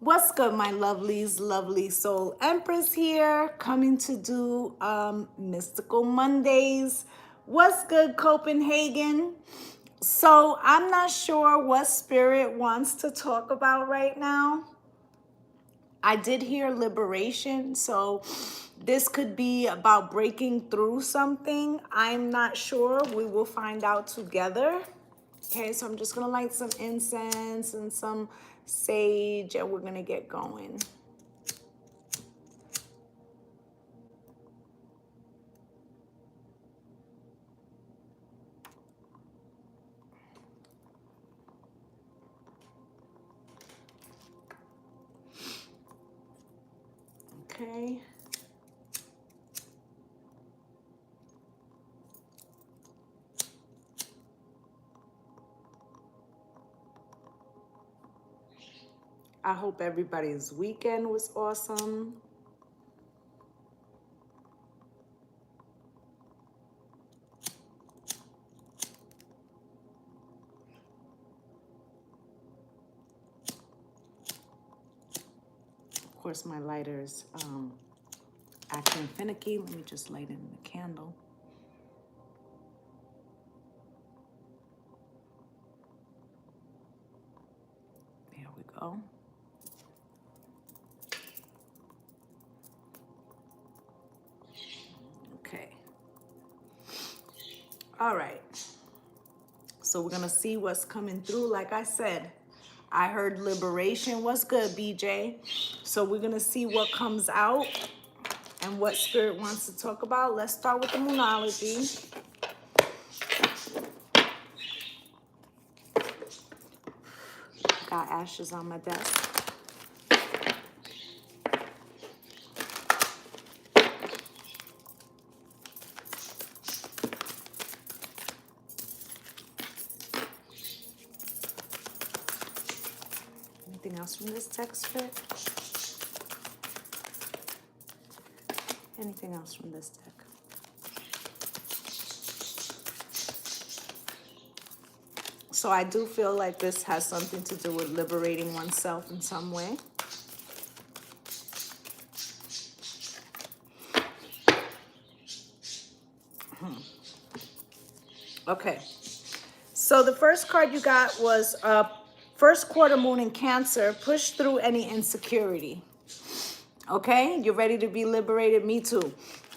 What's good, my lovelies, lovely soul? Empress here, coming to do Mystical Mondays. What's good, Copenhagen? So I'm not sure what spirit wants to talk about right now. I did hear liberation, so this could be about breaking through something. I'm not sure. We will find out together. Okay, so I'm just gonna light some incense and some sage, and we're gonna get going. Okay. I hope everybody's weekend was awesome. Of course, my lighter is acting finicky. Let me just light in the candle. There we go. Okay. All right. So we're gonna see what's coming through. Like I said, I heard liberation. What's good, BJ? So we're gonna see what comes out and what spirit wants to talk about. Let's start with the moonology. Got ashes on my desk. Anything else from this text fit? Anything else from this deck? So I do feel like this has something to do with liberating oneself in some way. Okay. So the first card you got was first quarter moon in Cancer. Push through any insecurity. Okay, you're ready to be liberated. Me too.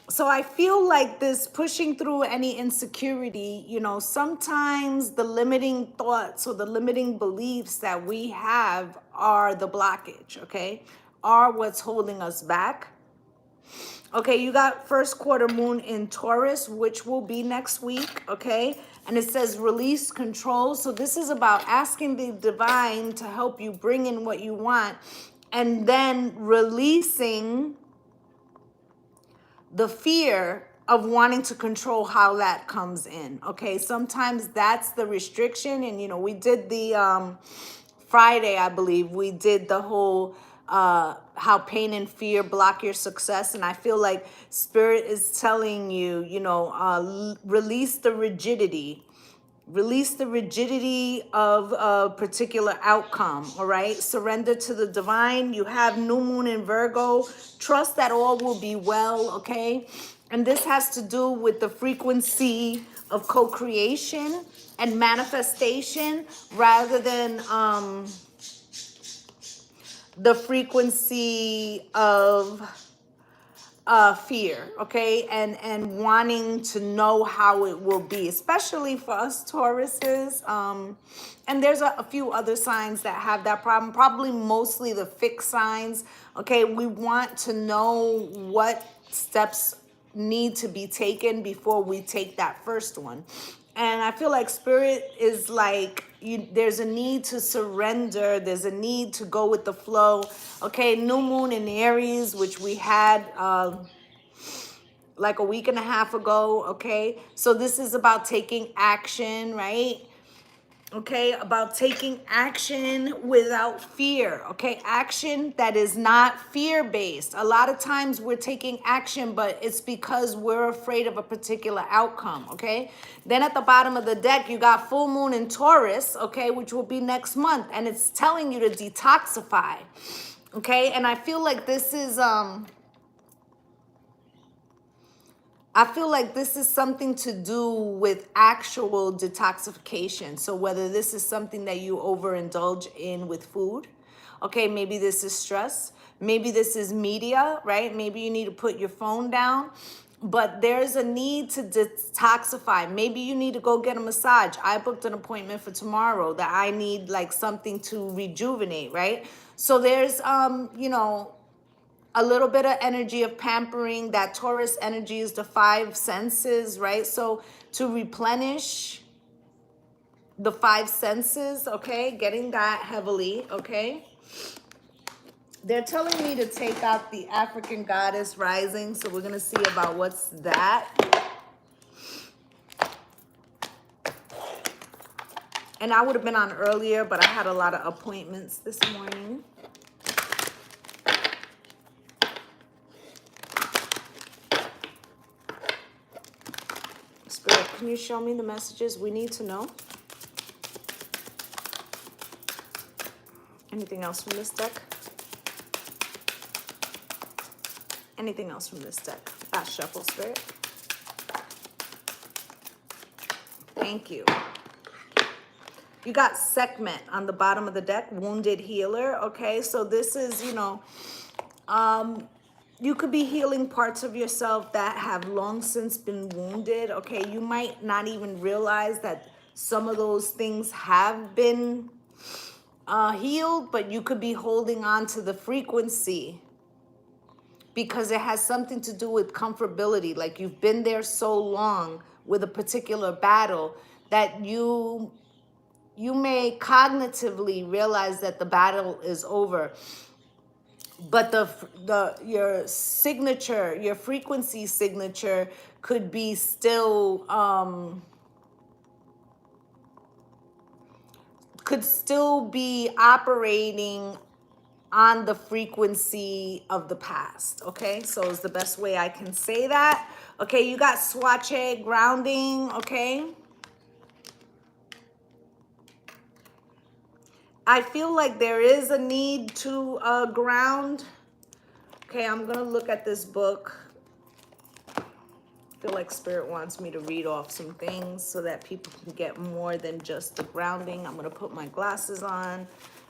So I feel like this pushing through any insecurity, you know, sometimes the limiting thoughts or the limiting beliefs that we have are the blockage, okay, are what's holding us back. Okay, you got first quarter moon in Taurus, which will be next week, okay? And it says release control. So this is about asking the divine to help you bring in what you want and then releasing the fear of wanting to control how that comes in. Okay, sometimes that's the restriction. And, you know, we did the Friday, I believe, we did the whole how pain and fear block your success. And I feel like spirit is telling you, you know, release the rigidity. Release the rigidity of a particular outcome, all right? Surrender to the divine. You have new moon in Virgo. Trust that all will be well, okay? And this has to do with the frequency of co-creation and manifestation rather than the frequency of fear, okay, and wanting to know how it will be, especially for us Tauruses. And there's a few other signs that have that problem, probably mostly the fixed signs. Okay, we want to know what steps need to be taken before we take that first one. And I feel like spirit is like, there's a need to surrender. There's a need to go with the flow. Okay, new moon in Aries, which we had like a week and a half ago. Okay, so this is about taking action, right? Okay, about taking action without fear. Okay, action that is not fear-based. A lot of times we're taking action, but it's because we're afraid of a particular outcome. Okay, then at the bottom of the deck, you got full moon in Taurus, okay, which will be next month, and it's telling you to detoxify. Okay, and I feel like this is something to do with actual detoxification. So whether this is something that you overindulge in with food, okay, maybe this is stress, maybe this is media, right? Maybe you need to put your phone down, but there's a need to detoxify. Maybe you need to go get a massage. I booked an appointment for tomorrow that I need like something to rejuvenate, right? So there's you know, a little bit of energy of pampering. That Taurus energy is the five senses, right? So to replenish the five senses, okay, getting that heavily, okay. They're telling me to take out the African goddess rising, so we're gonna see about what's that. And I would have been on earlier, but I had a lot of appointments this morning. Spirit, can you show me the messages we need to know? Anything else from this deck? Anything else from this deck? Fast shuffle, Spirit. Thank you. You got Sekhmet on the bottom of the deck, wounded healer. Okay, so this is, you know, you could be healing parts of yourself that have long since been wounded. Okay, you might not even realize that some of those things have been healed, but you could be holding on to the frequency because it has something to do with comfortability. Like you've been there so long with a particular battle that you may cognitively realize that the battle is over, but your signature, your frequency signature could be still be operating on the frequency of the past. Okay, so is the best way I can say that. Okay, you got Swache grounding. Okay, I feel like there is a need to ground. Okay, I'm gonna look at this book. I feel like Spirit wants me to read off some things so that people can get more than just the grounding. I'm gonna put my glasses on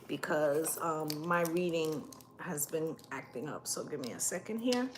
because my reading has been acting up. So give me a second here.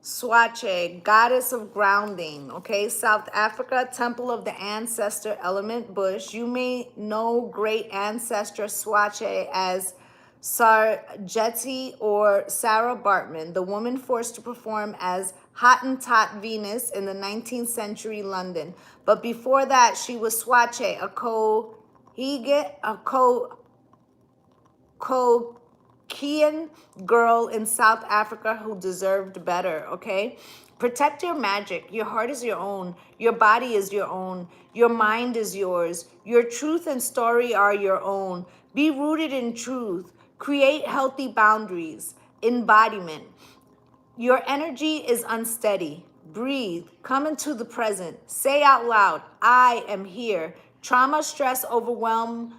Swache, goddess of grounding. Okay, South Africa, temple of the ancestor element bush. You may know great ancestor Swache as Sarjeti or Sarah Bartman, the woman forced to perform as Hottentot Venus in the 19th century London. But before that, she was Swache, a Kokian girl in South Africa who deserved better, okay? Protect your magic. Your heart is your own. Your body is your own. Your mind is yours. Your truth and story are your own. Be rooted in truth. Create healthy boundaries. Embodiment. Your energy is unsteady. Breathe. Come into the present. Say out loud, I am here. Trauma, stress, overwhelm,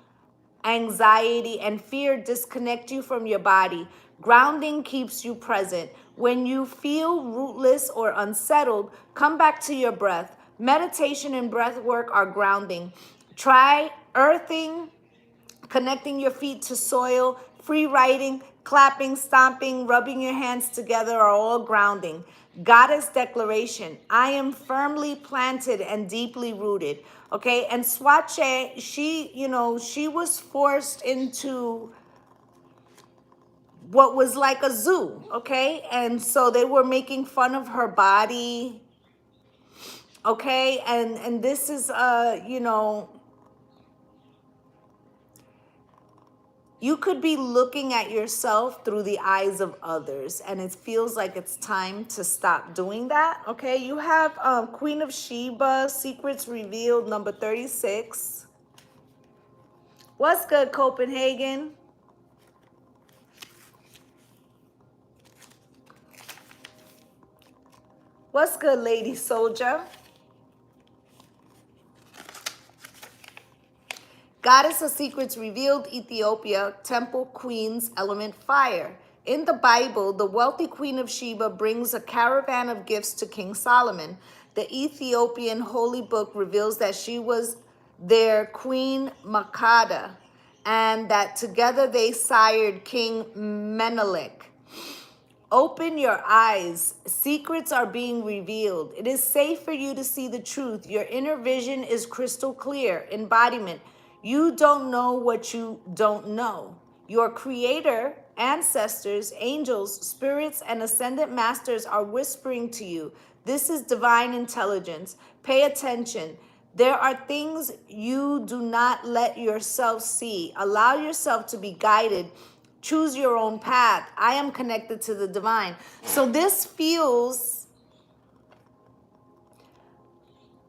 anxiety, and fear disconnect you from your body. Grounding keeps you present. When you feel rootless or unsettled, come back to your breath. Meditation and breath work are grounding. Try earthing, connecting your feet to soil, free writing, clapping, stomping, rubbing your hands together are all grounding. Goddess declaration, I am firmly planted and deeply rooted. Okay, and Swache, she was forced into what was like a zoo, okay? And so they were making fun of her body, okay? And this is, you could be looking at yourself through the eyes of others, and it feels like it's time to stop doing that, okay? You have Queen of Sheba, Secrets Revealed, number 36. What's good, Copenhagen? What's good, Lady Soldier? Goddess of Secrets revealed Ethiopia, temple queens, element fire. In the Bible, the wealthy queen of Sheba brings a caravan of gifts to King Solomon. The Ethiopian holy book reveals that she was their Queen Makada, and that together they sired King Menelik. Open your eyes. Secrets are being revealed. It is safe for you to see the truth. Your inner vision is crystal clear. Embodiment. You don't know what you don't know. Your creator, ancestors, angels, spirits, and ascendant masters are whispering to you. This is divine intelligence. Pay attention. There are things you do not let yourself see. Allow yourself to be guided. Choose your own path. I am connected to the divine. So this feels,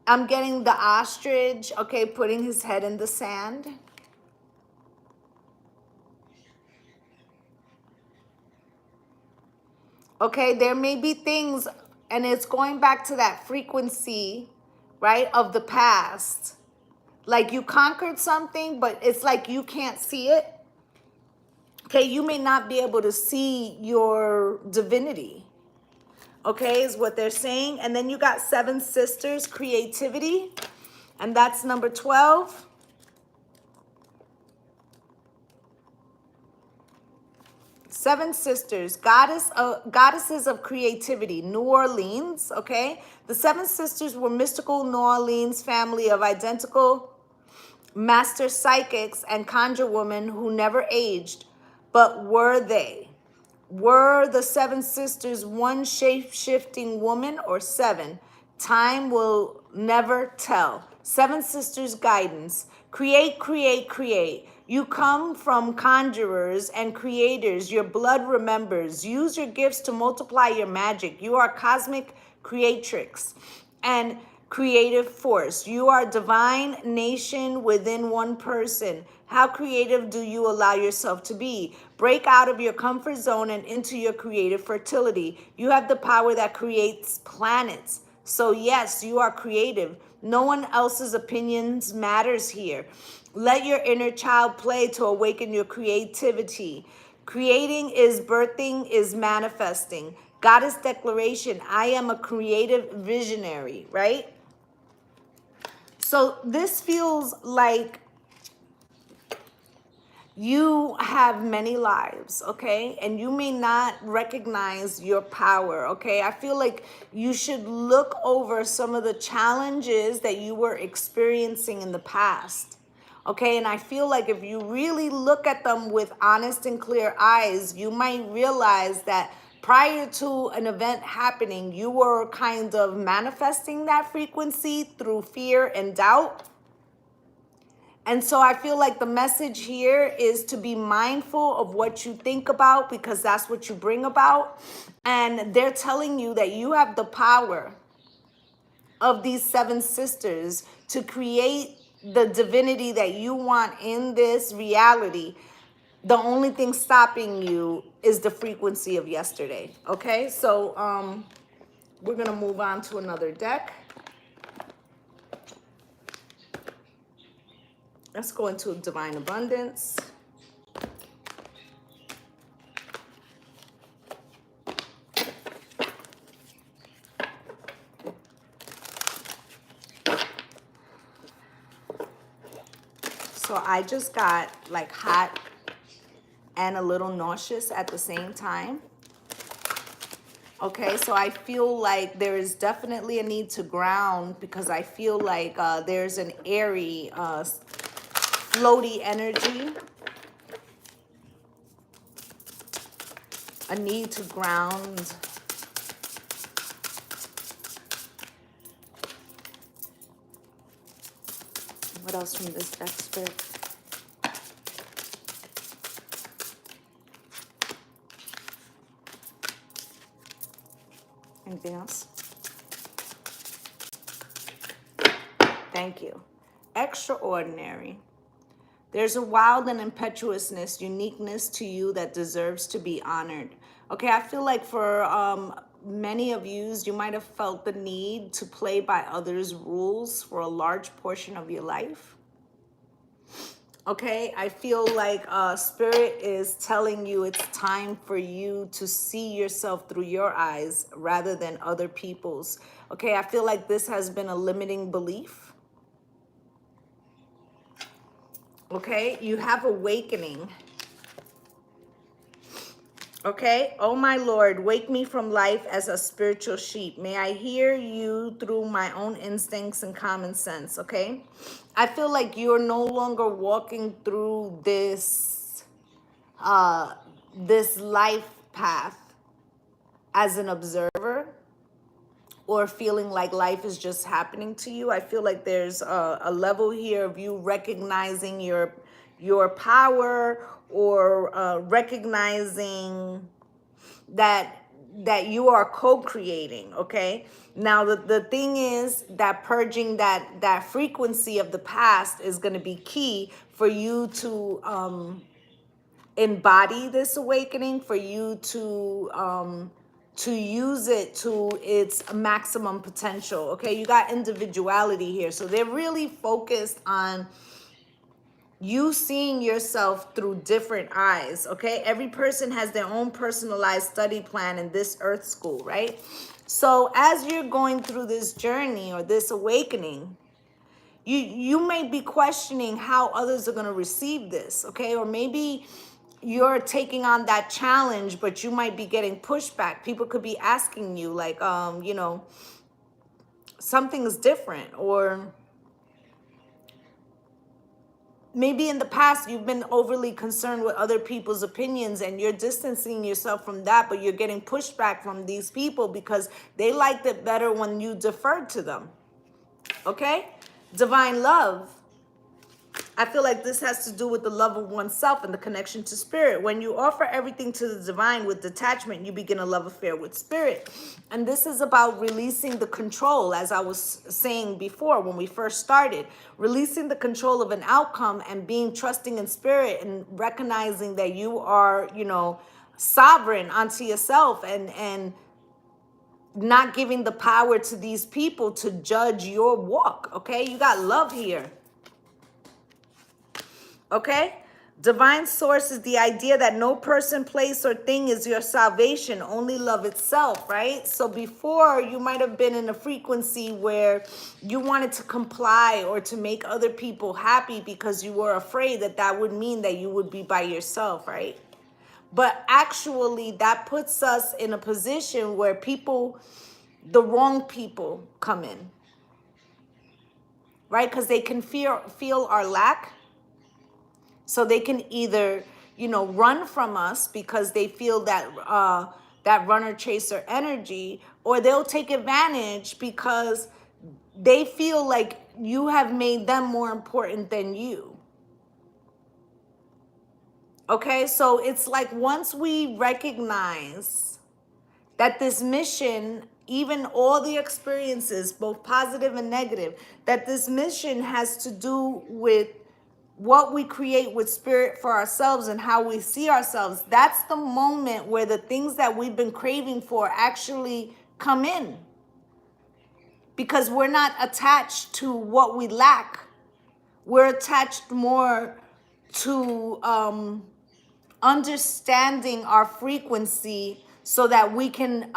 I'm getting the ostrich, okay, putting his head in the sand. Okay, there may be things, and it's going back to that frequency, right, of the past. Like you conquered something, but it's like you can't see it. Okay, you may not be able to see your divinity. Okay, is what they're saying. And then you got Seven Sisters, creativity. And that's number 12. Seven Sisters, goddesses of creativity, New Orleans, okay? The Seven Sisters were mystical New Orleans family of identical master psychics and conjure women who never aged. But were they? Were the Seven Sisters one shape-shifting woman or seven? Time will never tell. Seven Sisters guidance. Create, create, create. You come from conjurers and creators. Your blood remembers. Use your gifts to multiply your magic. You are cosmic creatrix and creative force. You are divine nation within one person. How creative do you allow yourself to be? Break out of your comfort zone and into your creative fertility. You have the power that creates planets. So yes, you are creative. No one else's opinions matters here. Let your inner child play to awaken your creativity. Creating is birthing, is manifesting. Goddess declaration, I am a creative visionary, right? So this feels like you have many lives, okay? And you may not recognize your power, okay? I feel like you should look over some of the challenges that you were experiencing in the past, okay? And I feel like if you really look at them with honest and clear eyes, you might realize that prior to an event happening, you were kind of manifesting that frequency through fear and doubt. And so I feel like the message here is to be mindful of what you think about, because that's what you bring about. And they're telling you that you have the power of these seven sisters to create the divinity that you want in this reality. The only thing stopping you is the frequency of yesterday. Okay, so we're going to move on to another deck. Let's go into divine abundance. So I just got like hot and a little nauseous at the same time. Okay, so I feel like there is definitely a need to ground, because I feel like there's an airy, floaty energy. A need to ground. What else from this deck, Spirit? Anything else? Thank you. Extraordinary. There's a wild and impetuousness, uniqueness to you that deserves to be honored. Okay, I feel like for many of you might have felt the need to play by others' rules for a large portion of your life. Okay, I feel like Spirit is telling you it's time for you to see yourself through your eyes rather than other people's. Okay, I feel like this has been a limiting belief. Okay, you have awakening. Okay, oh my Lord, wake me from life as a spiritual sheep. May I hear you through my own instincts and common sense. Okay, I feel like you're no longer walking through this life path as an observer or feeling like life is just happening to you. I feel like there's a level here of you recognizing your power, or recognizing that you are co-creating. Okay, now the thing is that purging that frequency of the past is going to be key for you to embody this awakening, for you to use it to its maximum potential. Okay, you got individuality here, so they're really focused on you seeing yourself through different eyes. Okay, every person has their own personalized study plan in this earth school, right? So as you're going through this journey or this awakening, you may be questioning how others are going to receive this. Okay, or maybe you're taking on that challenge, but you might be getting pushback. People could be asking you like, something's different, or maybe in the past you've been overly concerned with other people's opinions and you're distancing yourself from that, but you're getting pushback from these people because they liked it better when you deferred to them. Okay, divine love, I feel like this has to do with the love of oneself and the connection to spirit. When you offer everything to the divine with detachment, you begin a love affair with spirit. And this is about releasing the control, as I was saying before when we first started, releasing the control of an outcome and being trusting in spirit and recognizing that you are, sovereign unto yourself, and not giving the power to these people to judge your walk. Okay, you got love here. Okay, divine source is the idea that no person, place, or thing is your salvation, only love itself, right? So before, you might have been in a frequency where you wanted to comply or to make other people happy because you were afraid that that would mean that you would be by yourself, right? But actually, that puts us in a position where the wrong people come in, right? Because they can feel our lack. So they can either, run from us because they feel that runner chaser energy, or they'll take advantage because they feel like you have made them more important than you. Okay, so it's like once we recognize that this mission, even all the experiences, both positive and negative, that this mission has to do with what we create with spirit for ourselves and how we see ourselves. That's the moment where the things that we've been craving for actually come in, because we're not attached to what we lack. We're attached more to understanding our frequency so that we can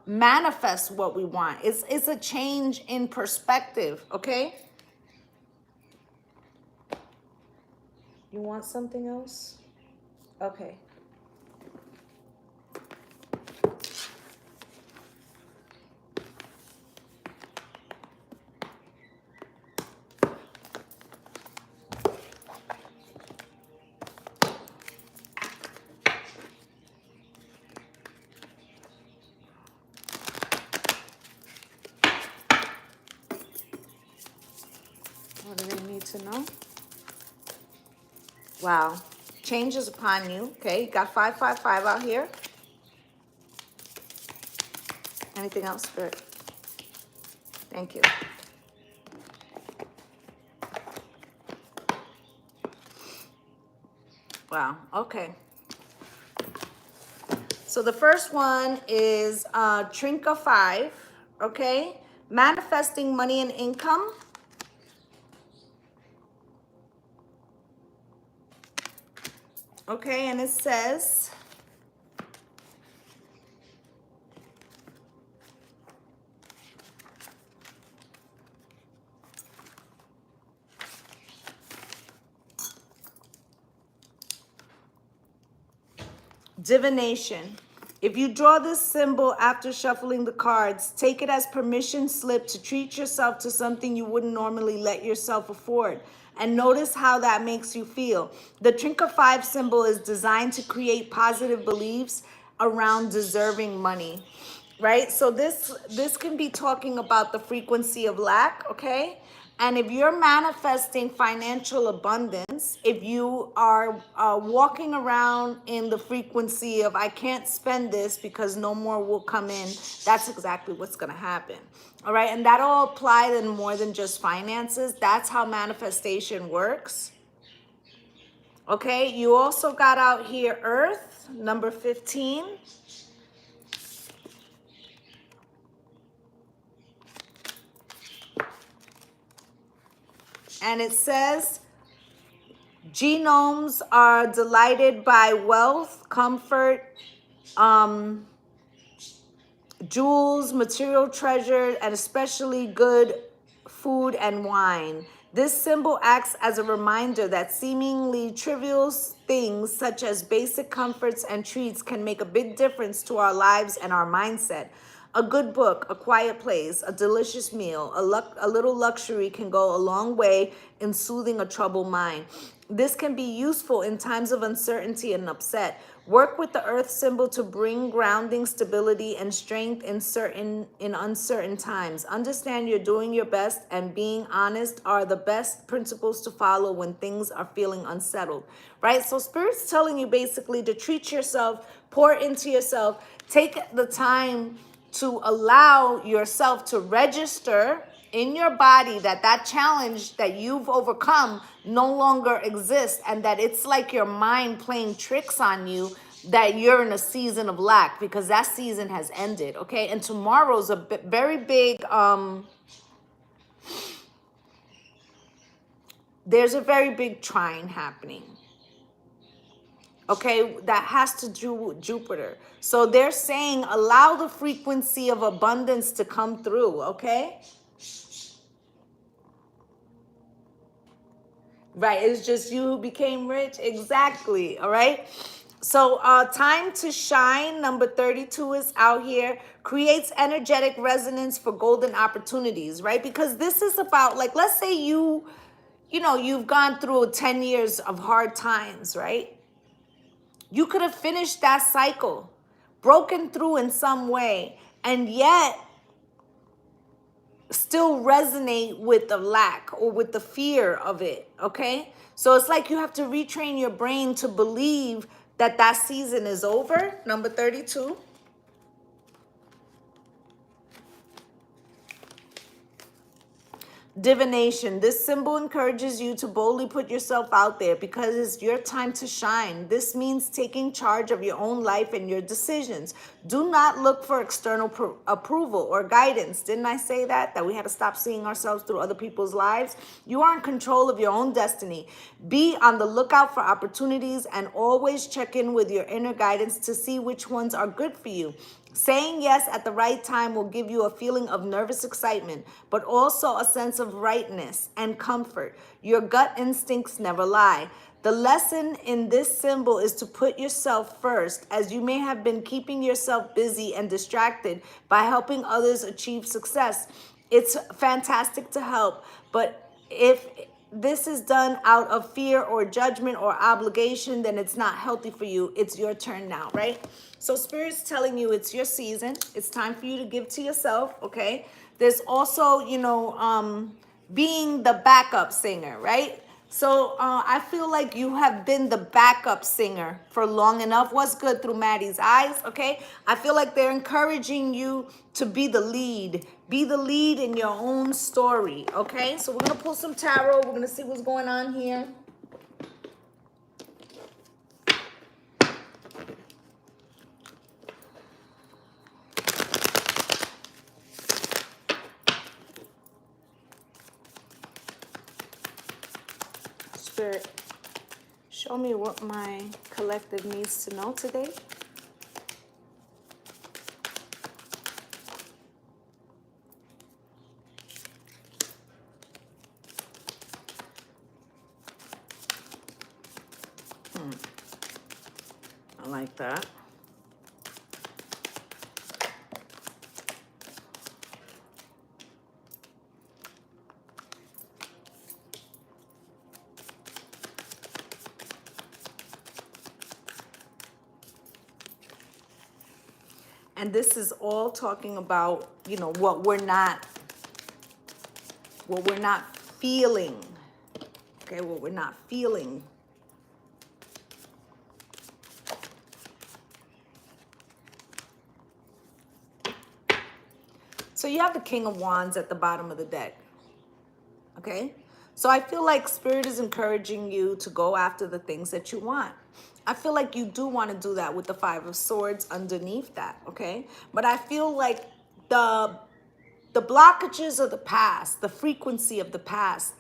manifest what we want. It's a change in perspective. Okay, you want something else? Okay. What do they need to know? Wow. Change is upon you. Okay, got 555 out here. Anything else, Spirit? Thank you. Wow. Okay. So the first one is Trinka 5. Okay. Manifesting money and income. Okay, and it says, divination. If you draw this symbol after shuffling the cards, take it as permission slip to treat yourself to something you wouldn't normally let yourself afford. And notice how that makes you feel. The Trinket 5 symbol is designed to create positive beliefs around deserving money, right? So this can be talking about the frequency of lack, okay? And if you're manifesting financial abundance, if you are walking around in the frequency of I can't spend this because no more will come in, that's exactly what's going to happen. All right. And that'll apply to more than just finances. That's how manifestation works. Okay. You also got out here Earth, number 15. And it says, genomes are delighted by wealth, comfort, jewels, material treasure, and especially good food and wine. This symbol acts as a reminder that seemingly trivial things such as basic comforts and treats can make a big difference to our lives and our mindset. A good book, a quiet place, a delicious meal, a little luxury can go a long way in soothing a troubled mind. This can be useful in times of uncertainty and upset. Work with the earth symbol to bring grounding, stability, and strength in uncertain times. Understand you're doing your best, and being honest are the best principles to follow when things are feeling unsettled, right? So Spirit's telling you basically to treat yourself, pour into yourself, take the time to allow yourself to register in your body that that challenge that you've overcome no longer exists, and that it's like your mind playing tricks on you, that you're in a season of lack because that season has ended. Okay, and tomorrow's a very big there's a very big trine happening, okay, that has to do with Jupiter. So they're saying allow the frequency of abundance to come through. Okay, right, it's just you who became rich. Exactly. All right. So time to shine, number 32 is out here. Creates energetic resonance for golden opportunities, right? Because this is about, like, let's say you've gone through 10 years of hard times, right? You could have finished that cycle, broken through in some way, and yet still resonate with the lack or with the fear of it, okay? So it's like you have to retrain your brain to believe that that season is over, number 32. Divination. This symbol encourages you to boldly put yourself out there because it's your time to shine. This means taking charge of your own life and your decisions. Do not look for external approval or guidance. Didn't I say that? That we had to stop seeing ourselves through other people's lives? You are in control of your own destiny. Be on the lookout for opportunities and always check in with your inner guidance to see which ones are good for you. Saying yes at the right time will give you a feeling of nervous excitement, but also a sense of rightness and comfort. Your gut instincts never lie. The lesson in this symbol is to put yourself first, as you may have been keeping yourself busy and distracted by helping others achieve success. It's fantastic to help, but if this is done out of fear or judgment or obligation, then it's not healthy for you. It's your turn now, right? So Spirit's telling you it's your season. It's time for you to give to yourself, okay? There's also, being the backup singer, right? So I feel like you have been the backup singer for long enough. What's good through Maddie's eyes, okay? I feel like they're encouraging you to be the lead. Be the lead in your own story, okay? So we're going to pull some tarot. We're going to see what's going on here. Spirit, Show me what my collective needs to know today. I like that. And this is all talking about, you know, what we're not feeling. Okay, what we're not feeling. So you have the King of Wands at the bottom of the deck. Okay? So I feel like Spirit is encouraging you to go after the things that you want. I feel like you do want to do that with the Five of Swords underneath that, okay? But I feel like the blockages of the past, the frequency of the past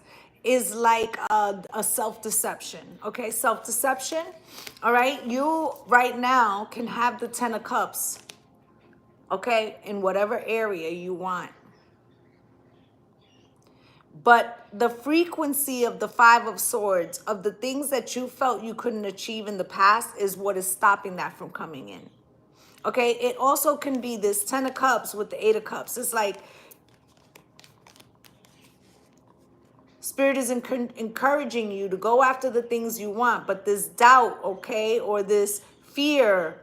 is like a self-deception, okay? Self-deception, all right? You right now can have the Ten of Cups, okay, in whatever area you want. But the frequency of the Five of Swords, of the things that you felt you couldn't achieve in the past, is what is stopping that from coming in. Okay, it also can be this Ten of Cups with the Eight of Cups. It's like Spirit is encouraging you to go after the things you want, but this doubt, okay, or this fear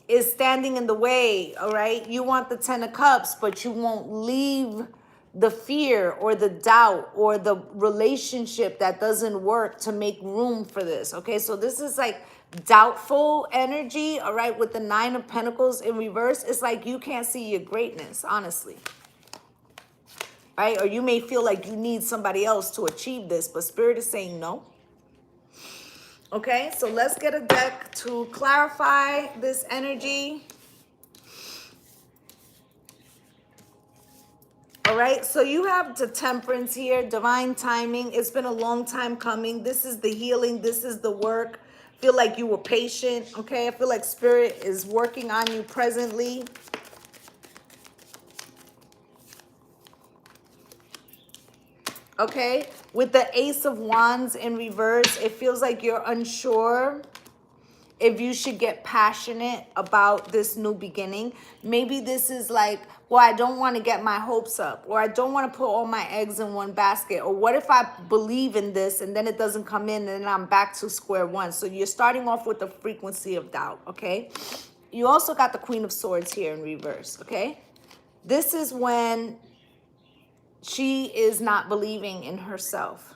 is standing in the way, all right? You want the Ten of Cups, but you won't leave the fear or the doubt or the relationship that doesn't work to make room for this, okay? So this is like doubtful energy, all right, with the Nine of Pentacles in reverse. It's like you can't see your greatness, honestly. Right? Or you may feel like you need somebody else to achieve this, but Spirit is saying no. Okay, so let's get a deck to clarify this energy. All right, so you have the Temperance here, divine timing. It's been a long time coming. This is the healing. This is the work. Feel like you were patient. Okay, I feel like Spirit is working on you presently. Okay, with the Ace of Wands in reverse, it feels like you're unsure if you should get passionate about this new beginning. Maybe this is like, well, I don't want to get my hopes up, or I don't want to put all my eggs in one basket, or what if I believe in this and then it doesn't come in and then I'm back to square one. So you're starting off with the frequency of doubt, okay? You also got the Queen of Swords here in reverse, okay? This is when she is not believing in herself,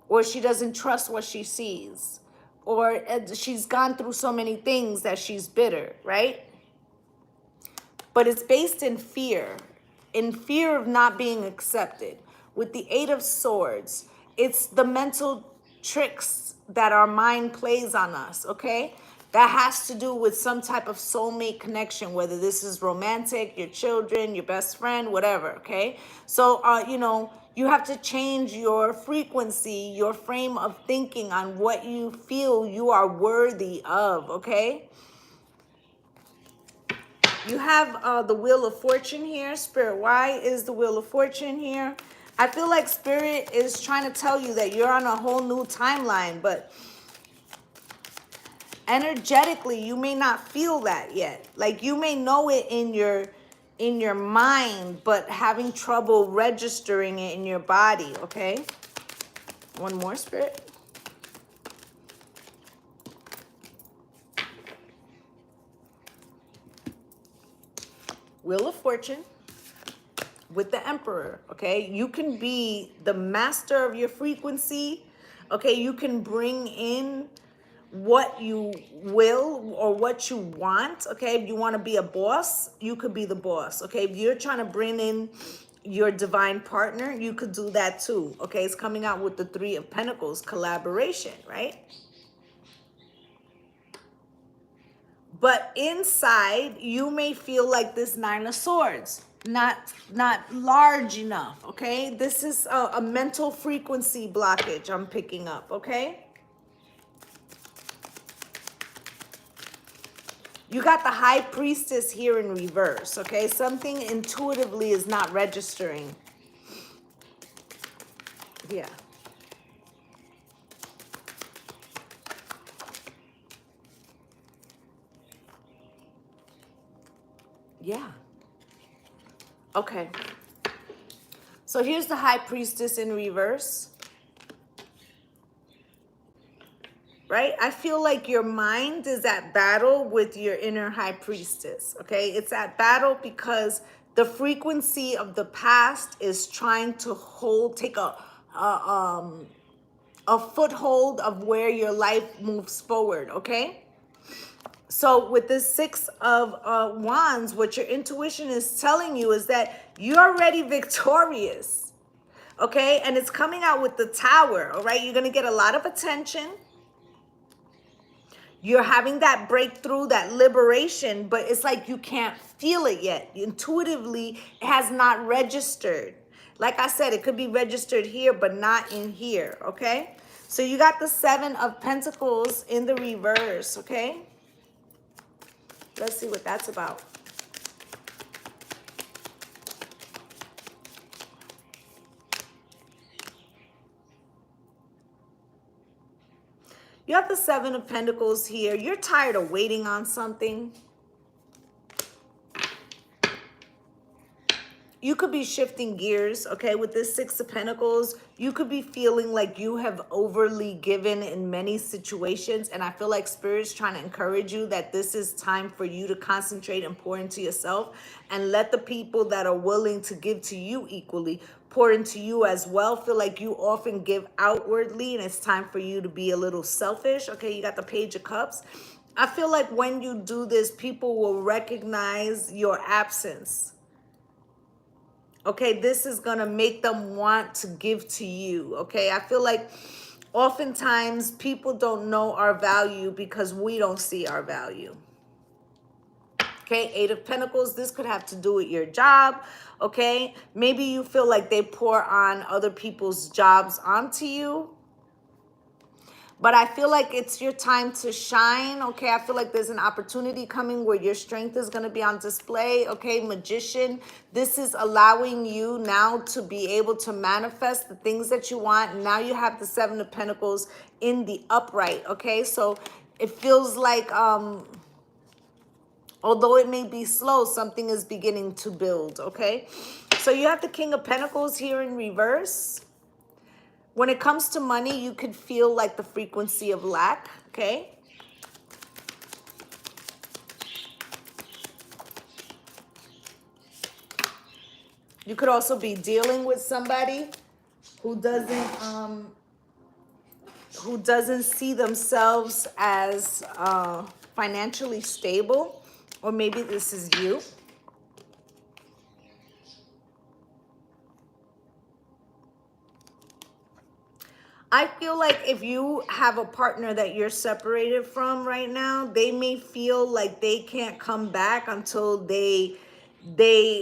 or she doesn't trust what she sees, or she's gone through so many things that she's bitter, right? But it's based in fear of not being accepted. With the Eight of Swords, it's the mental tricks that our mind plays on us, okay? That has to do with some type of soulmate connection, whether this is romantic, your children, your best friend, whatever, okay? So, you know, you have to change your frequency, your frame of thinking on what you feel you are worthy of, okay? You have the Wheel of Fortune here. Spirit, why is the Wheel of Fortune here? I feel like Spirit is trying to tell you that you're on a whole new timeline, but energetically, you may not feel that yet. Like you may know it in your mind, but having trouble registering it in your body, okay? One more, Spirit. Wheel of Fortune with the Emperor, okay? You can be the master of your frequency, okay? You can bring in what you will or what you want, okay? If you want to be a boss, you could be the boss, okay? If you're trying to bring in your divine partner, you could do that too, okay? It's coming out with the Three of Pentacles, collaboration, right? But inside, you may feel like this Nine of Swords. not large enough, okay? This is a mental frequency blockage I'm picking up, okay? You got the High Priestess here in reverse, okay? Something intuitively is not registering. Yeah. Yeah. Okay. So here's the High Priestess in reverse. Right? I feel like your mind is at battle with your inner High Priestess, okay? It's at battle because the frequency of the past is trying to take a foothold of where your life moves forward, okay? So with this Six of Wands, what your intuition is telling you is that you're already victorious, okay? And it's coming out with the Tower, all right? You're going to get a lot of attention. You're having that breakthrough, that liberation, but it's like you can't feel it yet. Intuitively, it has not registered. Like I said, it could be registered here, but not in here, okay? So you got the Seven of Pentacles in the reverse, okay? Let's see what that's about. You have the Seven of Pentacles here. You're tired of waiting on something. You could be shifting gears, okay? With this Six of Pentacles, you could be feeling like you have overly given in many situations. And I feel like Spirit's trying to encourage you that this is time for you to concentrate and pour into yourself and let the people that are willing to give to you equally pour into you as well. Feel like you often give outwardly and it's time for you to be a little selfish. Okay, you got the Page of Cups. I feel like when you do this, people will recognize your absence. Okay, this is going to make them want to give to you. Okay, I feel like oftentimes people don't know our value because we don't see our value. Okay, Eight of Pentacles, this could have to do with your job. Okay, maybe you feel like they pour on other people's jobs onto you. But I feel like it's your time to shine, okay? I feel like there's an opportunity coming where your strength is going to be on display, okay? Magician, this is allowing you now to be able to manifest the things that you want. Now you have the Seven of Pentacles in the upright, okay? So it feels like, although it may be slow, something is beginning to build, okay? So you have the King of Pentacles here in reverse. When it comes to money, you could feel like the frequency of lack, okay? You could also be dealing with somebody who doesn't see themselves as financially stable, or maybe this is you. I feel like if you have a partner that you're separated from right now, they may feel like they can't come back until they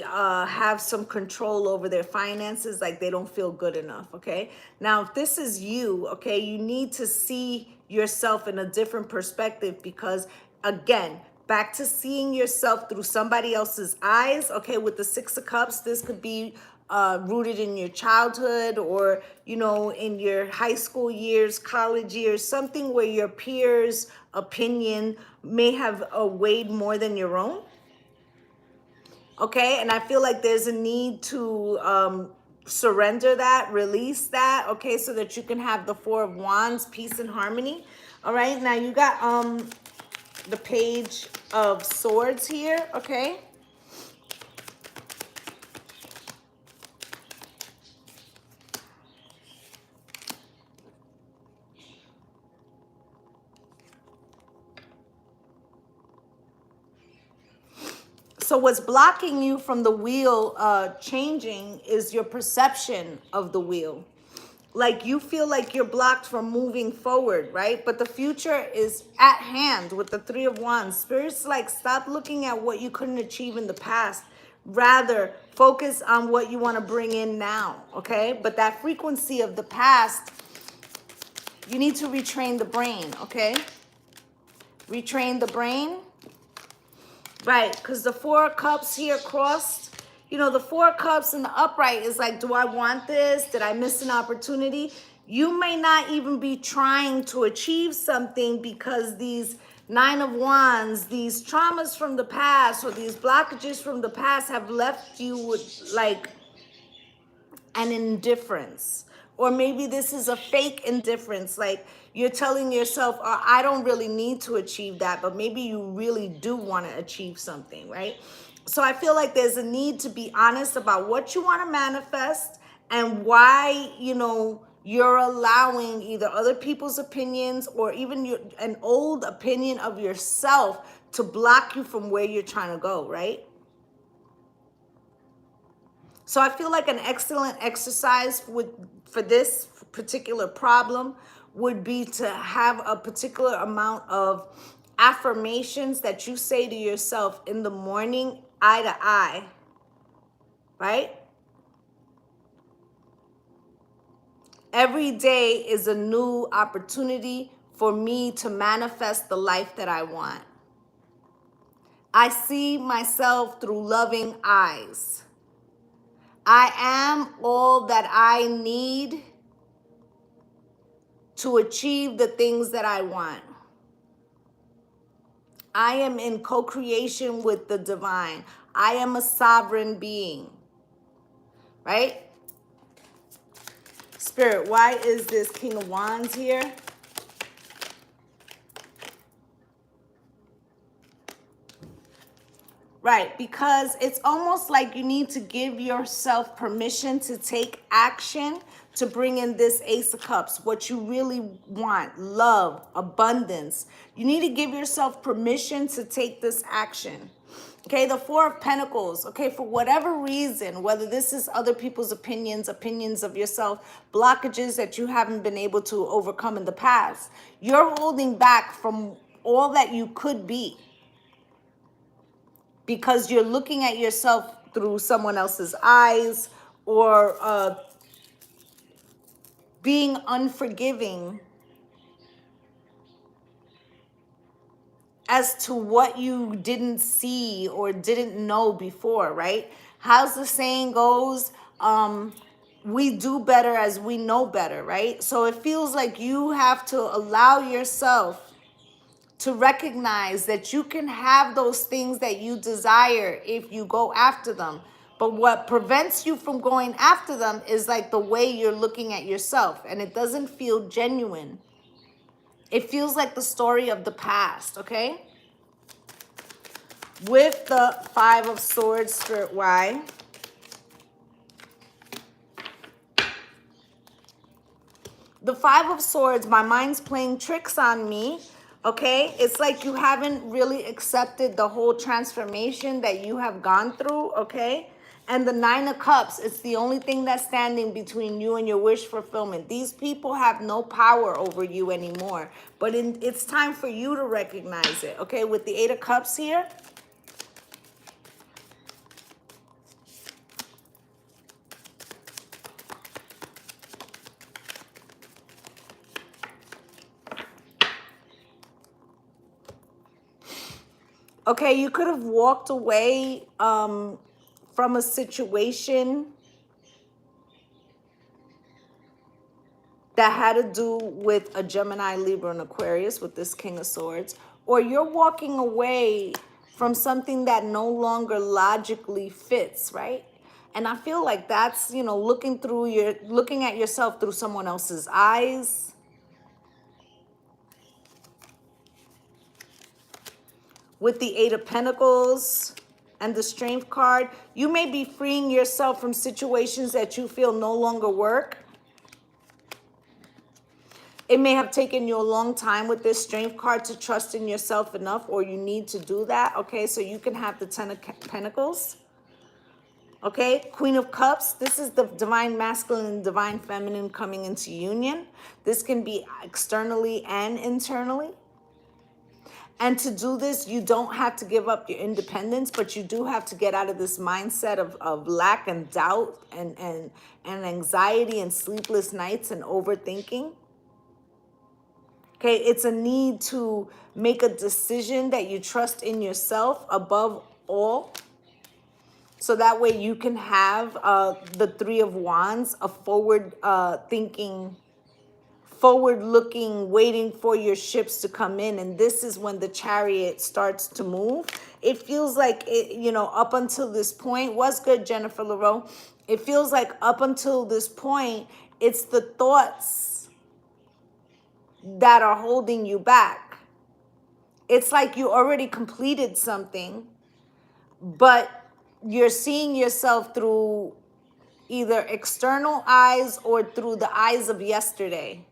have some control over their finances, like they don't feel good enough, okay? Now, if this is you, okay, you need to see yourself in a different perspective because, again, back to seeing yourself through somebody else's eyes, okay? With the Six of Cups, this could be rooted in your childhood or, you know, in your high school years, college years, something where your peers' opinion may have weighed more than your own. Okay, and I feel like there's a need to surrender that, release that, okay, so that you can have the Four of Wands, peace and harmony. All right, now you got the Page of Swords here, okay? So what's blocking you from the wheel changing is your perception of the wheel. Like you feel like you're blocked from moving forward, right? But the future is at hand with the Three of Wands. Spirit's like, stop looking at what you couldn't achieve in the past. Rather, focus on what you want to bring in now, okay? But that frequency of the past, you need to retrain the brain, okay? Retrain the brain. Right, because the Four of Cups here crossed, you know, the Four of Cups in the upright is like, do I want this? Did I miss an opportunity? You may not even be trying to achieve something because these Nine of Wands, these traumas from the past or these blockages from the past have left you with like an indifference. Or maybe this is a fake indifference, like you're telling yourself, oh, I don't really need to achieve that, but maybe you really do want to achieve something, right? So I feel like there's a need to be honest about what you want to manifest and why, you know, you're allowing either other people's opinions or even an old opinion of yourself to block you from where you're trying to go, right? So I feel like an excellent exercise for this particular problem would be to have a particular amount of affirmations that you say to yourself in the morning, eye to eye, right? Every day is a new opportunity for me to manifest the life that I want. I see myself through loving eyes. I am all that I need to achieve the things that I want. I am in co-creation with the divine. I am a sovereign being, right? Spirit, why is this King of Wands here? Right, because it's almost like you need to give yourself permission to take action to bring in this Ace of Cups, what you really want, love, abundance. You need to give yourself permission to take this action. Okay, the Four of Pentacles, okay, for whatever reason, whether this is other people's opinions of yourself, blockages that you haven't been able to overcome in the past, you're holding back from all that you could be, because you're looking at yourself through someone else's eyes or being unforgiving as to what you didn't see or didn't know before, right? How's the saying goes? We do better as we know better, right? So it feels like you have to allow yourself to recognize that you can have those things that you desire if you go after them. But what prevents you from going after them is like the way you're looking at yourself, and it doesn't feel genuine. It feels like the story of the past, okay? With the Five of Swords, Spirit, why? The Five of Swords, my mind's playing tricks on me, okay? It's like you haven't really accepted the whole transformation that you have gone through, okay? And the Nine of Cups, it's the only thing that's standing between you and your wish fulfillment. These people have no power over you anymore, but it's time for you to recognize it, okay? With the Eight of Cups here, okay, you could have walked away from a situation that had to do with a Gemini, Libra, and Aquarius with this King of Swords, or you're walking away from something that no longer logically fits, right? And I feel like that's, you know, looking at yourself through someone else's eyes. With the Eight of Pentacles and the Strength card, you may be freeing yourself from situations that you feel no longer work. It may have taken you a long time with this Strength card to trust in yourself enough, or you need to do that, okay? So you can have the Ten of Pentacles, okay? Queen of Cups, this is the Divine Masculine and Divine Feminine coming into union. This can be externally and internally. And to do this, you don't have to give up your independence, but you do have to get out of this mindset of lack and doubt and anxiety and sleepless nights and overthinking. Okay, it's a need to make a decision that you trust in yourself above all. So that way you can have the Three of Wands, a forward thinking, forward looking, waiting for your ships to come in. And this is when the Chariot starts to move. It feels like, it, you know, up until this point, what's good, Jennifer LaRoe? It feels like up until this point, it's the thoughts that are holding you back. It's like you already completed something, but you're seeing yourself through either external eyes or through the eyes of yesterday.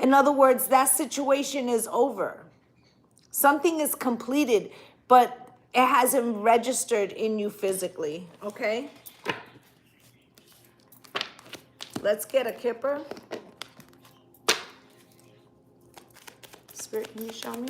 In other words, that situation is over. Something is completed, but it hasn't registered in you physically, okay? Let's get a Kipper. Spirit, can you show me?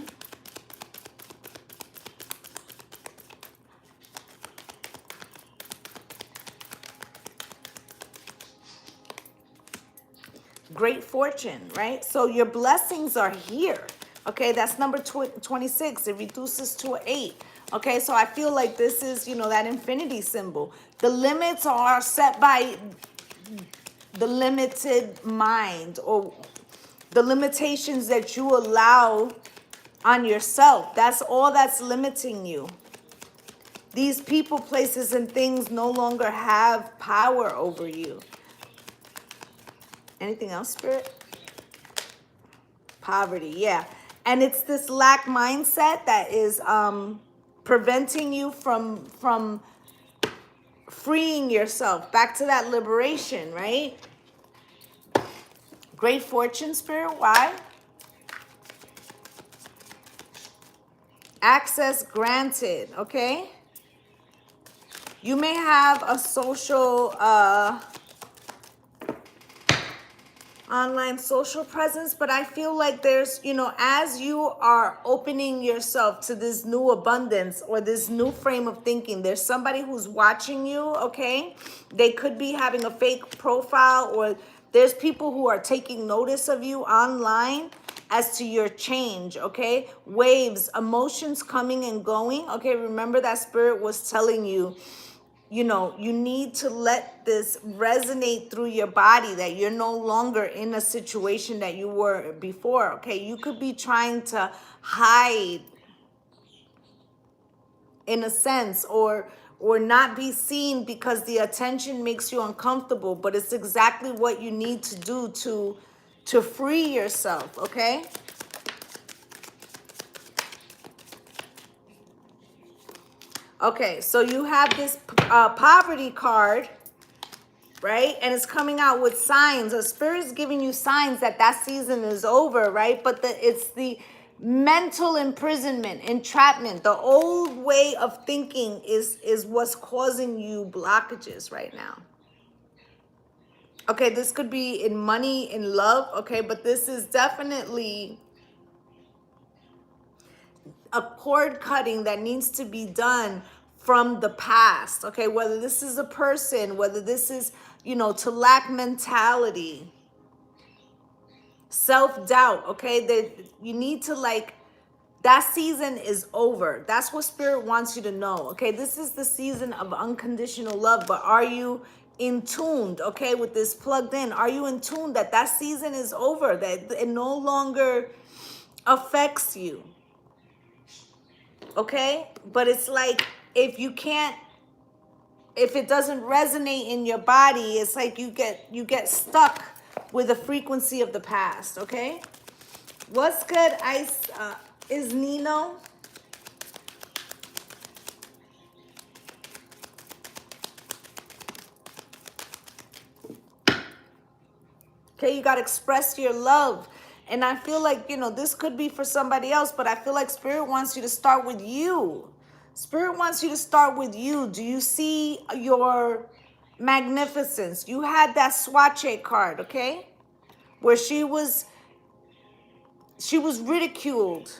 Great fortune, right? So your blessings are here. Okay, that's number 26. It reduces to an 8. Okay, so I feel like this is, you know, that infinity symbol. The limits are set by the limited mind, or the limitations that you allow on yourself. That's all that's limiting you. These people, places, and things no longer have power over you. Anything else, Spirit? Poverty, yeah. And it's this lack mindset that is preventing you from freeing yourself. Back to that liberation, right? Great fortune, Spirit. Why? Access granted, okay? You may have a social online social presence, but I feel like there's, you know, as you are opening yourself to this new abundance or this new frame of thinking, there's somebody who's watching you, okay? They could be having a fake profile, or there's people who are taking notice of you online as to your change, okay? Waves, emotions coming and going, okay? Remember that Spirit was telling you, you know, you need to let this resonate through your body, that you're no longer in a situation that you were before, okay? You could be trying to hide in a sense, or not be seen because the attention makes you uncomfortable, but it's exactly what you need to do to free yourself, okay? Okay, so you have this poverty card, right? And it's coming out with signs. The Spirit's giving you signs that that season is over, right? But it's the mental imprisonment, entrapment. The old way of thinking is what's causing you blockages right now. Okay, this could be in money, in love, okay? But this is definitely a cord cutting that needs to be done from the past, okay? Whether this is a person, whether this is, you know, to lack mentality, self-doubt, okay? That you need to, like, that season is over. That's what Spirit wants you to know, okay? This is the season of unconditional love, but are you in tuned, okay, with this plugged in? Are you in tune that that season is over, that it no longer affects you? Okay, but it's like if it doesn't resonate in your body, it's like you get stuck with the frequency of the past. Okay, what's good, Ice? Is Nino? Okay, you got to express your love. And I feel like, you know, this could be for somebody else, but I feel like Spirit wants you to start with you. Spirit wants you to start with you. Do you see your magnificence? You had that Swatche card, okay? Where she was ridiculed.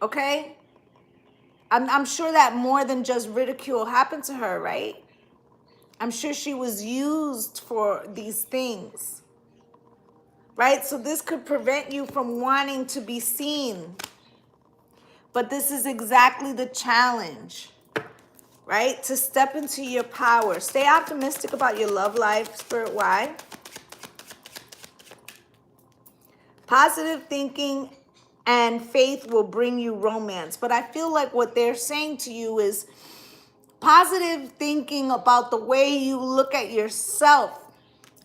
okay? I'm sure that more than just ridicule happened to her, right? I'm sure she was used for these things, right? So this could prevent you from wanting to be seen. But this is exactly the challenge, right? To step into your power. Stay optimistic about your love life, Spirit wide. Positive thinking and faith will bring you romance. But I feel like what they're saying to you is positive thinking about the way you look at yourself.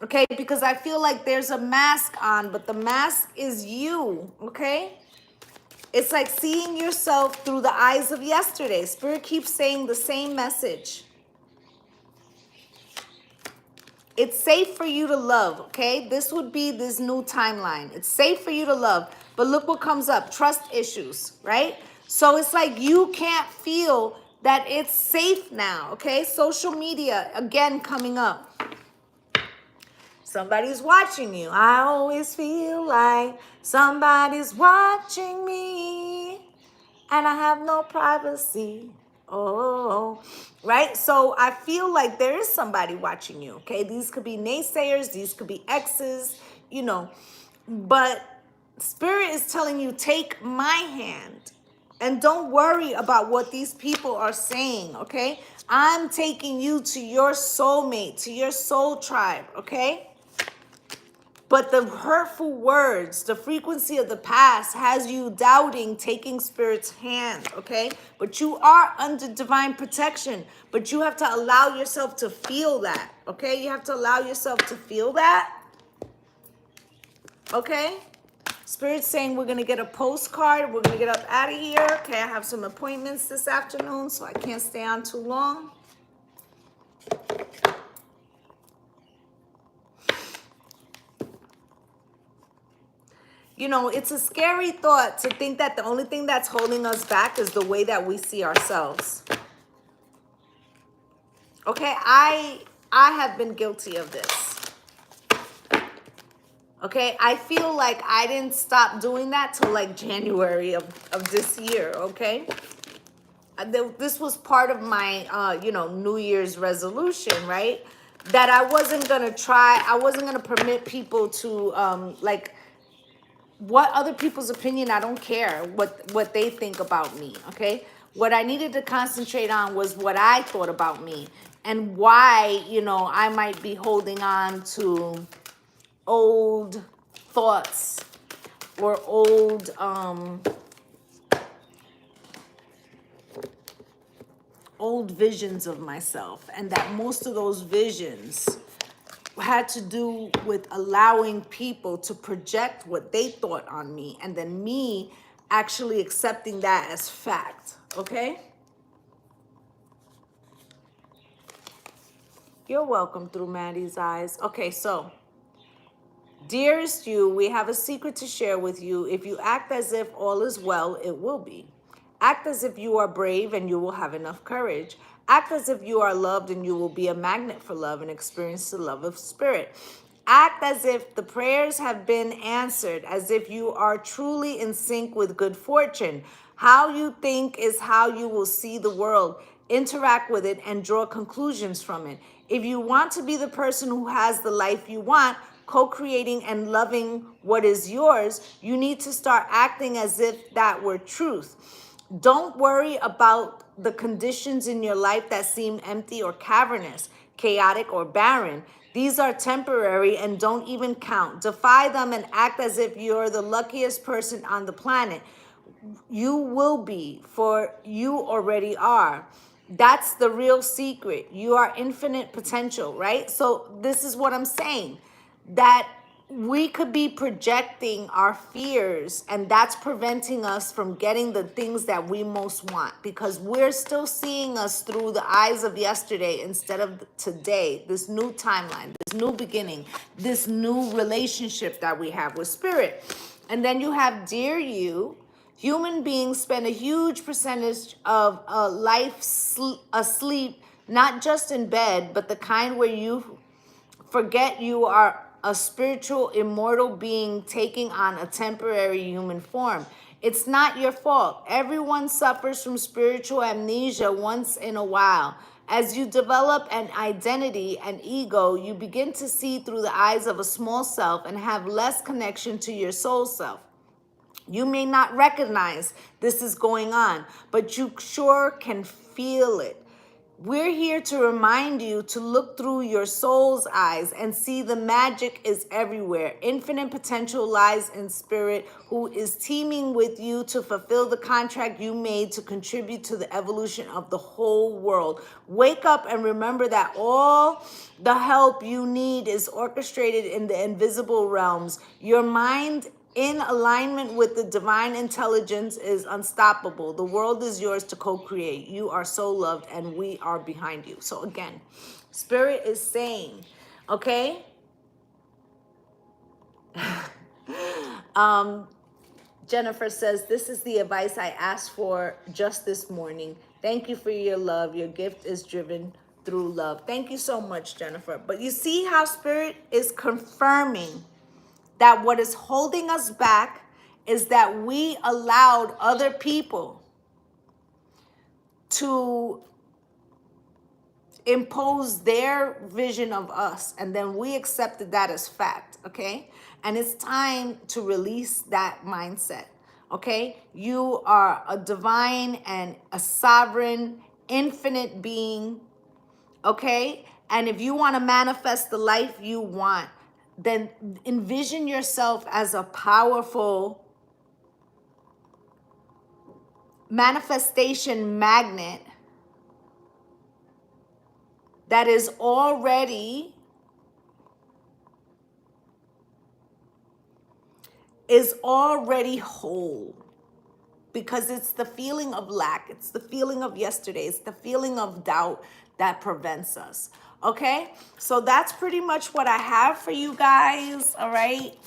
Okay, because I feel like there's a mask on, but the mask is you, okay? It's like seeing yourself through the eyes of yesterday. Spirit keeps saying the same message. It's safe for you to love, okay? This would be this new timeline. It's safe for you to love. But look what comes up. Trust issues, right? So it's like you can't feel that it's safe now, okay? Social media, again, coming up. Somebody's watching you. I always feel like somebody's watching me and I have no privacy. Oh, right? So I feel like there is somebody watching you, okay? These could be naysayers, these could be exes, you know, but Spirit is telling you, take my hand and don't worry about what these people are saying, okay? I'm taking you to your soulmate, to your soul tribe, okay? But the hurtful words, the frequency of the past has you doubting taking Spirit's hand, okay? But you are under divine protection, but you have to allow yourself to feel that, okay? You have to allow yourself to feel that, okay? Spirit's saying we're going to get a postcard. We're going to get up out of here, okay? I have some appointments this afternoon, so I can't stay on too long. You know, it's a scary thought to think that the only thing that's holding us back is the way that we see ourselves. Okay, I have been guilty of this. Okay, I feel like I didn't stop doing that till like January of this year, okay? This was part of my, you know, New Year's resolution, right? That I wasn't going to permit people to, like, what other people's opinion, I don't care what they think about me, okay? What I needed to concentrate on was what I thought about me and why, you know, I might be holding on to old thoughts or old visions of myself, and that most of those visions had to do with allowing people to project what they thought on me and then me actually accepting that as fact, okay? You're welcome through Maddie's eyes. Okay, so, dearest you, we have a secret to share with you. If you act as if all is well, it will be. Act as if you are brave and you will have enough courage. Act as if you are loved and you will be a magnet for love and experience the love of Spirit. Act as if the prayers have been answered, as if you are truly in sync with good fortune. How you think is how you will see the world. Interact with it and draw conclusions from it. If you want to be the person who has the life you want, co-creating and loving what is yours, you need to start acting as if that were truth. Don't worry about the conditions in your life that seem empty or cavernous, chaotic or barren. These are temporary and don't even count. Defy them and act as if you're the luckiest person on the planet. You will be, for you already are. That's the real secret. You are infinite potential, right? So this is what I'm saying, that we could be projecting our fears, and that's preventing us from getting the things that we most want, because we're still seeing us through the eyes of yesterday instead of today, this new timeline, this new beginning, this new relationship that we have with Spirit. And then you have dear you. Human beings spend a huge percentage of life asleep, not just in bed, but the kind where you forget you are a spiritual immortal being taking on a temporary human form. It's not your fault. Everyone suffers from spiritual amnesia once in a while. As you develop an identity and ego, you begin to see through the eyes of a small self and have less connection to your soul self. You may not recognize this is going on, but you sure can feel it. We're here to remind you to look through your soul's eyes and see the magic is everywhere. Infinite potential lies in spirit, who is teaming with you to fulfill the contract you made to contribute to the evolution of the whole world. Wake up and remember that all the help you need is orchestrated in the invisible realms. Your mind in alignment with the divine intelligence is unstoppable. The world is yours to co-create. You are so loved and we are behind you. So again, Spirit is saying, okay? Jennifer says, this is the advice I asked for just this morning. Thank you for your love. Your gift is driven through love. Thank you so much, Jennifer. But you see how Spirit is confirming that what is holding us back is that we allowed other people to impose their vision of us, and then we accepted that as fact, okay? And it's time to release that mindset, okay? You are a divine and a sovereign, infinite being, okay? And if you want to manifest the life you want, then envision yourself as a powerful manifestation magnet that is already whole, because it's the feeling of lack, it's the feeling of yesterday, it's the feeling of doubt that prevents us. Okay, so that's pretty much what I have for you guys. All right,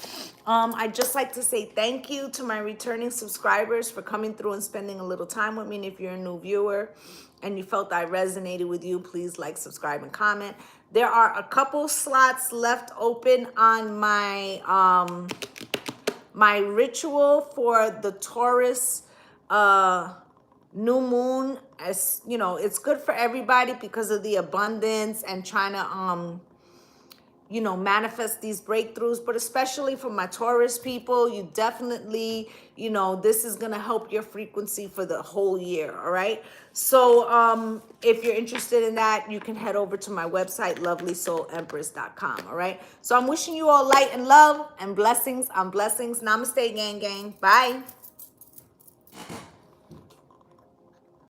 I'd just like to say thank you to my returning subscribers for coming through and spending a little time with me. And if you're a new viewer and you felt I resonated with you, please like, subscribe, and comment. There are a couple slots left open on my my ritual for the Taurus new moon. As you know, it's good for everybody because of the abundance and trying to you know, manifest these breakthroughs, but especially for my Taurus people, you definitely, you know, this is going to help your frequency for the whole year. All right. So if you're interested in that, you can head over to my website, lovelysoulempress.com. All right. So I'm wishing you all light and love and blessings on blessings. Namaste, gang, gang. Bye.